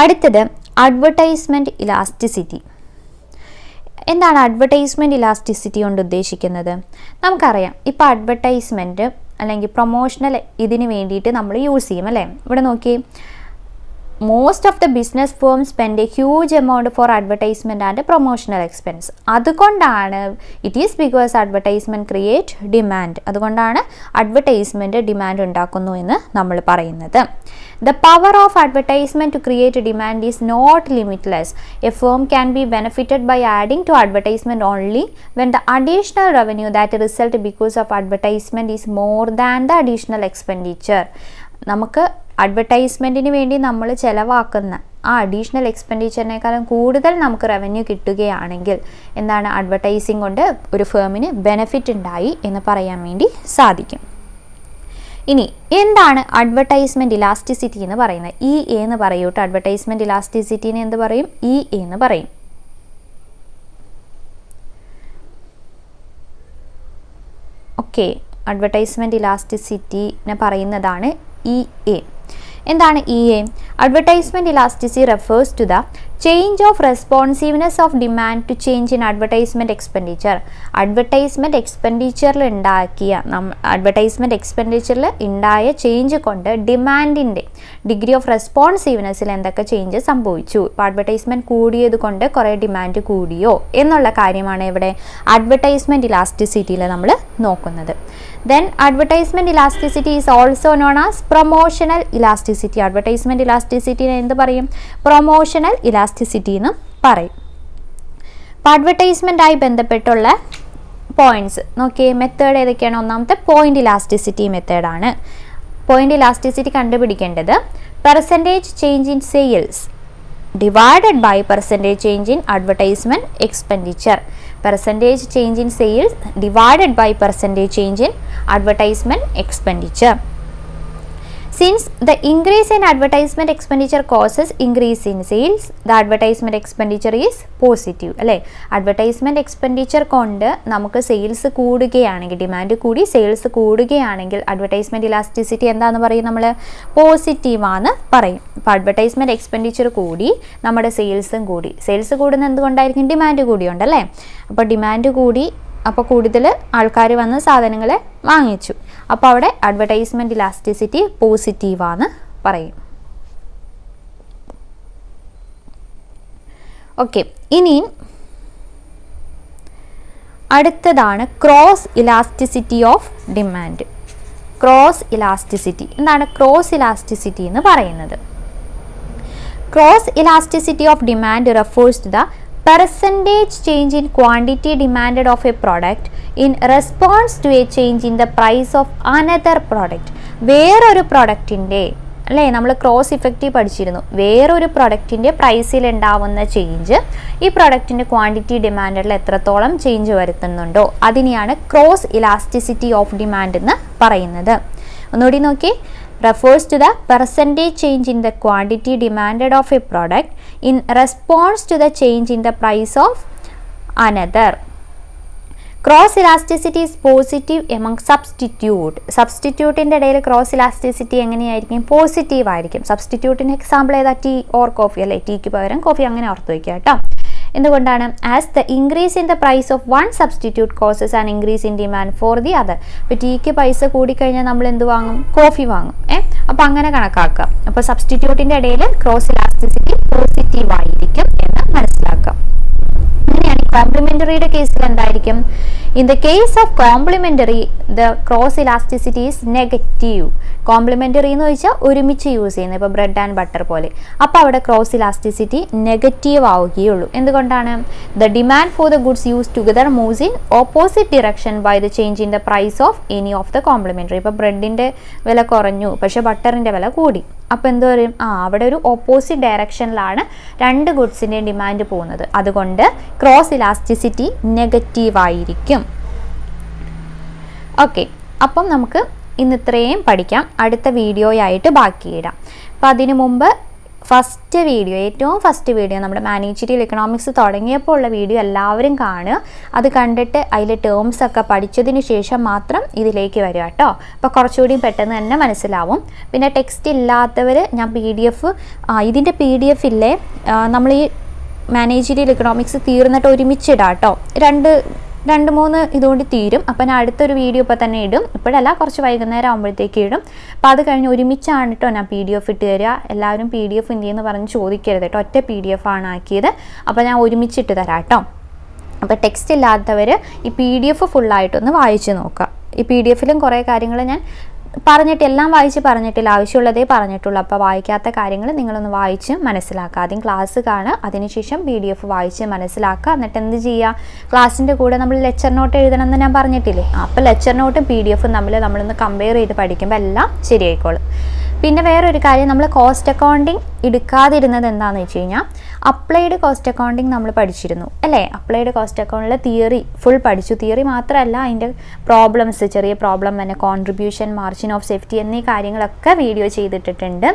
അടുത്തത് അഡ്വർടൈസ്മെൻറ്റ് ഇലാസ്റ്റിസിറ്റി. എന്താണ് അഡ്വർടൈസ്മെൻറ്റ് ഇലാസ്റ്റിസിറ്റി കൊണ്ട് ഉദ്ദേശിക്കുന്നത്? നമുക്കറിയാം, ഇപ്പോൾ അഡ്വർടൈസ്മെൻറ്റ് അല്ലെങ്കിൽ പ്രൊമോഷണൽ ഇതിന് വേണ്ടിയിട്ട് നമ്മൾ യൂസ് ചെയ്യും അല്ലേ. ഇവിടെ നോക്കി, most of the business firm spend a huge amount for advertisement and promotional expense. അതുകൊണ്ടാണ് it is because advertisement create demand. അതുകൊണ്ടാണ് അഡ്വർടൈസ്മെൻറ്റ് ഡിമാൻഡ് ഉണ്ടാക്കുന്നു എന്ന് നമ്മൾ പറയുന്നത്. The power of advertisement to create a demand is not limitless. A firm can be benefited by adding to advertisement only when the additional revenue that result because of advertisement is more than the additional expenditure. നമുക്ക് അഡ്വർടൈസ്മെൻറ്റിന് വേണ്ടി നമ്മൾ ചിലവാക്കുന്ന ആ additional എക്സ്പെൻഡിച്ചറിനേക്കാളും കൂടുതൽ നമുക്ക് revenue കിട്ടുകയാണെങ്കിൽ എന്താണ്, advertising കൊണ്ട് ഒരു ഫേമിന് ബെനിഫിറ്റ് ഉണ്ടായി എന്ന് പറയാൻ വേണ്ടി സാധിക്കും. ഇനി എന്താണ് അഡ്വർടൈസ്മെൻറ്റ് ഇലാസ്റ്റിസിറ്റി എന്ന് പറയുന്നത്? എന്ന് പറയൂ കേട്ടോ. അഡ്വർടൈസ്മെൻറ്റ് ഇലാസ്റ്റിസിറ്റിനെ എന്ത് പറയും? എന്ന് പറയും. ഓക്കെ, അഡ്വർടൈസ്മെൻറ്റ് ഇലാസ്റ്റിസിറ്റിനെ പറയുന്നതാണ് EA. എന്താണ് EA? Advertisement elasticity refers to the change of responsiveness of demand to change in advertisement expenditure. Advertisement എക്സ്പെൻഡിച്ചറിൽ ഉണ്ടായ ചേഞ്ച് കൊണ്ട് ഡിമാൻഡിൻ്റെ ഡിഗ്രി ഓഫ് റെസ്പോൺസീവ്നെസ്സിൽ എന്തൊക്കെ ചേഞ്ച് സംഭവിച്ചു. ഇപ്പോൾ അഡ്വർടൈസ്മെൻറ്റ് കൂടിയത് കൊണ്ട് കുറേ ഡിമാൻഡ് കൂടിയോ എന്നുള്ള കാര്യമാണ് ഇവിടെ അഡ്വർടൈസ്മെൻറ്റ് ഇലാസ്റ്റിസിറ്റിയിൽ നമ്മൾ നോക്കുന്നത്. Then advertisement elasticity is also known as promotional elasticity. Advertisement elasticity എന്ത് പറയും? പ്രൊമോഷണൽ ഇലാസ്റ്റിസിറ്റി എന്ന് പറയും. അപ്പോൾ അഡ്വർടൈസ്മെൻ്റ് ആയി ബന്ധപ്പെട്ടുള്ള പോയിന്റ്സ് നോക്കിയേ. മെത്തേഡ് ഏതൊക്കെയാണ്? ഒന്നാമത്തെ പോയിന്റ് ഇലാസ്റ്റിസിറ്റി മെത്തേഡാണ്. പോയിന്റ് ഇലാസ്റ്റിസിറ്റി കണ്ടുപിടിക്കേണ്ടത് percentage change in sales divided by percentage change in advertisement expenditure. Percentage change in sales divided by percentage change in advertisement expenditure. Since the increase in advertisement expenditure causes increase in sales, the advertisement expenditure is positive. അല്ലേ? Advertisement expenditure കൊണ്ട് നമുക്ക് sales കൂടുകയാണെങ്കിൽ, demand കൂടി sales കൂടുകയാണെങ്കിൽ advertisement elasticity എന്താണെന്ന് പറയും? നമ്മൾ പോസിറ്റീവാന്ന് പറയും. അപ്പോൾ advertisement expenditure കൂടി, നമ്മുടെ സെയിൽസും കൂടി. സെയിൽസ് കൂടുന്ന എന്തുകൊണ്ടായിരിക്കും? ഡിമാൻഡ് കൂടിയുണ്ടല്ലേ. അപ്പോൾ ഡിമാൻഡ് കൂടി, അപ്പോൾ കൂടുതൽ ആൾക്കാർ വന്ന് സാധനങ്ങളെ വാങ്ങിച്ചു. അപ്പോൾ അവിടെ അഡ്വർടൈസ്മെൻറ്റ് ഇലാസ്റ്റിസിറ്റി പോസിറ്റീവാന്ന് പറയും. ഓക്കെ, ഇനി അടുത്തതാണ് cross elasticity of demand. Cross elasticity എന്താണ്? ക്രോസ് ഇലാസ്റ്റിസിറ്റി എന്ന് പറയുന്നത്, cross elasticity of demand refers to the percentage change in quantity demanded of a product in response to a change in the price of another product. വേറൊരു പ്രൊഡക്റ്റിൻ്റെ അല്ലേ? നമ്മൾ cross effect പഠിച്ചിരുന്നു. വേറൊരു പ്രൊഡക്റ്റിൻ്റെ പ്രൈസിൽ ഉണ്ടാവുന്ന ചേഞ്ച് ഈ പ്രൊഡക്റ്റിൻ്റെ ക്വാണ്ടിറ്റി ഡിമാൻഡിൽ എത്രത്തോളം ചേഞ്ച് വരുത്തുന്നുണ്ടോ അതിനെയാണ് ക്രോസ് ഇലാസ്റ്റിസിറ്റി ഓഫ് ഡിമാൻഡ് എന്ന് പറയുന്നത്. ഒന്നുകൂടി നോക്കി. refers to the percentage change in the quantity demanded of a product in response to the change in the price of another. Cross elasticity is positive among സബ്സ്റ്റിറ്റ്യൂട്ടിൻ്റെ ഇടയിൽ cross elasticity എങ്ങനെയായിരിക്കും? Positive ആയിരിക്കും. സബ്സ്റ്റിറ്റ്യൂട്ടിന് example ഏതാ? Tea or coffee അല്ലേ? ടീക്ക് പകരം coffee, അങ്ങനെ ഓർത്ത് വയ്ക്കുക കേട്ടോ. എന്തുകൊണ്ടാണ്? As the increase in the price of one substitute causes and increase in demand for the other. ഇപ്പോൾ ടീക്ക് പൈസ കൂടിക്കഴിഞ്ഞാൽ നമ്മൾ എന്ത് വാങ്ങും? കോഫി വാങ്ങും. അപ്പോൾ അങ്ങനെ കണക്കാക്കുക. അപ്പോൾ സബ്സ്റ്റിറ്റ്യൂട്ടിൻ്റെ ഇടയിൽ ക്രോസ് ഇലാസ്റ്റിസിറ്റി പോസിറ്റീവ് ആയിരിക്കും എന്ന് മനസ്സിലാക്കുക. അങ്ങനെയാണ് കോംപ്ലിമെൻ്ററിയുടെ കേസിൽ എന്തായിരിക്കും? In the case of complementary the cross elasticity is negative. Complementary എന്ന് വെച്ചാൽ ഒരുമിച്ച് യൂസ് ചെയ്യുന്നത്, ഇപ്പോൾ ബ്രെഡ് ആൻഡ് ബട്ടർ പോലെ. അപ്പോൾ അവിടെ ക്രോസ് ഇലാസ്റ്റിസിറ്റി നെഗറ്റീവ് ആവുകയുള്ളൂ. എന്തുകൊണ്ടാണ്? The demand for the goods use together moves in opposite direction by the change in the price of any of the complementary. ഇപ്പോൾ ബ്രെഡിൻ്റെ വില കുറഞ്ഞു, പക്ഷേ ബട്ടറിൻ്റെ വില കൂടി. അപ്പോൾ എന്ത് പറയും? അവിടെ ഒരു ഓപ്പോസിറ്റ് ഡയറക്ഷനിലാണ് രണ്ട് ഗുഡ്സിൻ്റെയും ഡിമാൻഡ് പോകുന്നത്. അതുകൊണ്ട് ക്രോസ് ഇലാസ്റ്റിസിറ്റി നെഗറ്റീവ് ആയിരിക്കും. ഓക്കെ, അപ്പം നമുക്ക് ഇന്ന് ഇത്രയും പഠിക്കാം. അടുത്ത വീഡിയോയായിട്ട് ബാക്കിയിടാം. അപ്പോൾ അതിനു മുമ്പ് ഏറ്റവും ഫസ്റ്റ് വീഡിയോ നമ്മുടെ മാനേജറിയൽ എക്കണോമിക്സ് തുടങ്ങിയപ്പോൾ ഉള്ള വീഡിയോ എല്ലാവരും കാണുക. അത് കണ്ടിട്ട് അതിലെ ടേംസ് ഒക്കെ പഠിച്ചതിന് ശേഷം മാത്രം ഇതിലേക്ക് വരിക കേട്ടോ. അപ്പോൾ കുറച്ചുകൂടി പെട്ടെന്ന് തന്നെ മനസ്സിലാവും. പിന്നെ ടെക്സ്റ്റ് ഇല്ലാത്തവർ ഞാൻ ഇതിൻ്റെ PDF ഇല്ലേ, നമ്മൾ ഈ മാനേജറിയൽ എക്കണോമിക്സ് തീർന്നിട്ട് ഒരുമിച്ചിടാം കേട്ടോ. രണ്ട് മൂന്ന് ഇതുകൊണ്ട് തീരും. അപ്പം ഞാൻ അടുത്തൊരു വീഡിയോ ഇപ്പോൾ തന്നെ ഇടും. ഇപ്പോഴല്ല, കുറച്ച് വൈകുന്നേരം ആകുമ്പോഴത്തേക്ക് ഇടും. അപ്പോൾ അത് കഴിഞ്ഞ് ഒരുമിച്ചാണ് കേട്ടോ ഞാൻ PDF ഇട്ട് തരിക. എല്ലാവരും PDF എന്തെന്ന് പറഞ്ഞ് ചോദിക്കരുത് കേട്ടോ. ഒറ്റ PDF ആണ് ആക്കിയത്. അപ്പോൾ ഞാൻ ഒരുമിച്ചിട്ട് തരാം കേട്ടോ. അപ്പോൾ ടെക്സ്റ്റ് ഇല്ലാത്തവർ ഈ PDF ഫുള്ളായിട്ടൊന്ന് വായിച്ച് നോക്കുക. ഈ PDF-ലും കുറേ കാര്യങ്ങൾ ഞാൻ എല്ലാം വായിച്ച് പറഞ്ഞിട്ടില്ല, ആവശ്യമുള്ളതേ പറഞ്ഞിട്ടുള്ളൂ. അപ്പോൾ വായിക്കാത്ത കാര്യങ്ങൾ നിങ്ങളൊന്ന് വായിച്ച് മനസ്സിലാക്കുക. ആദ്യം ക്ലാസ് കാണുക, അതിനുശേഷം PDF വായിച്ച് മനസ്സിലാക്കുക. എന്നിട്ട് എന്ത് ചെയ്യുക? ക്ലാസ്സിൻ്റെ കൂടെ നമ്മൾ ലെക്ചർ നോട്ട് എഴുതണം എന്ന് ഞാൻ പറഞ്ഞിട്ടില്ലേ? അപ്പോൾ ലെക്ചർ നോട്ടും PDF-ഉം നമ്മളൊന്ന് കമ്പയർ ചെയ്ത് പഠിക്കുമ്പോൾ എല്ലാം ശരിയായിക്കോളും. പിന്നെ വേറൊരു കാര്യം, നമ്മൾ കോസ്റ്റ് അക്കൗണ്ടിങ് എടുക്കാതിരുന്നത് എന്താണെന്ന് വെച്ച് കഴിഞ്ഞാൽ അപ്ലൈഡ് കോസ്റ്റ് അക്കൗണ്ടിങ് നമ്മൾ പഠിച്ചിരുന്നു അല്ലേ? അപ്ലൈഡ് കോസ്റ്റ് അക്കൗണ്ടിലെ തിയറി ഫുൾ പഠിച്ചു. തിയറി മാത്രമല്ല, അതിൻ്റെ പ്രോബ്ലംസ്, ചെറിയ പ്രോബ്ലം തന്നെ, കോൺട്രിബ്യൂഷൻ, മാർജിൻ ഓഫ് സേഫ്റ്റി എന്നീ കാര്യങ്ങളൊക്കെ വീഡിയോ ചെയ്തിട്ടിട്ടുണ്ട്.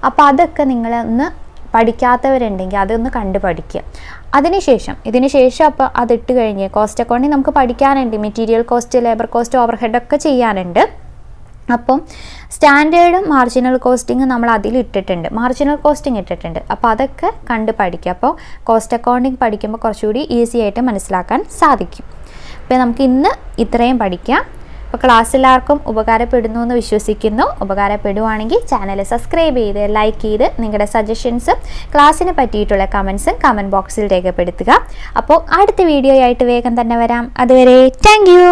അപ്പോൾ അതൊക്കെ നിങ്ങളൊന്ന് പഠിക്കാത്തവരുണ്ടെങ്കിൽ അതൊന്ന് കണ്ട് പഠിക്കുക. ഇതിന് ശേഷം അപ്പോൾ അതിട്ട് കഴിഞ്ഞ് കോസ്റ്റ് അക്കൗണ്ടിങ് നമുക്ക് പഠിക്കാനുണ്ട്. മെറ്റീരിയൽ കോസ്റ്റ്, ലേബർ കോസ്റ്റ്, ഓവർഹെഡൊക്കെ ചെയ്യാനുണ്ട്. അപ്പം സ്റ്റാൻഡേർഡും മാർജിനൽ കോസ്റ്റിംഗ് നമ്മൾ അതിലിട്ടിട്ടുണ്ട്, മാർജിനൽ കോസ്റ്റിംഗ് ഇട്ടിട്ടുണ്ട്. അപ്പോൾ അതൊക്കെ കണ്ട് പഠിക്കുക. അപ്പോൾ കോസ്റ്റ് അക്കൗണ്ടിങ് പഠിക്കുമ്പോൾ കുറച്ചുകൂടി ഈസി ആയിട്ട് മനസ്സിലാക്കാൻ സാധിക്കും. അപ്പോൾ നമുക്ക് ഇന്ന് ഇത്രയും പഠിക്കാം. അപ്പോൾ ക്ലാസ് എല്ലാവർക്കും ഉപകാരപ്പെടുന്നു എന്ന് വിശ്വസിക്കുന്നു. ഉപകാരപ്പെടുവാണെങ്കിൽ ചാനൽ സബ്സ്ക്രൈബ് ചെയ്ത് ലൈക്ക് ചെയ്ത് നിങ്ങളുടെ സജഷൻസും ക്ലാസ്സിനെ പറ്റിയിട്ടുള്ള കമൻസും കമൻറ്റ് ബോക്സിൽ രേഖപ്പെടുത്തുക. അപ്പോൾ അടുത്ത വീഡിയോ ആയിട്ട് വേഗം തന്നെ വരാം. അതുവരെ താങ്ക് യു.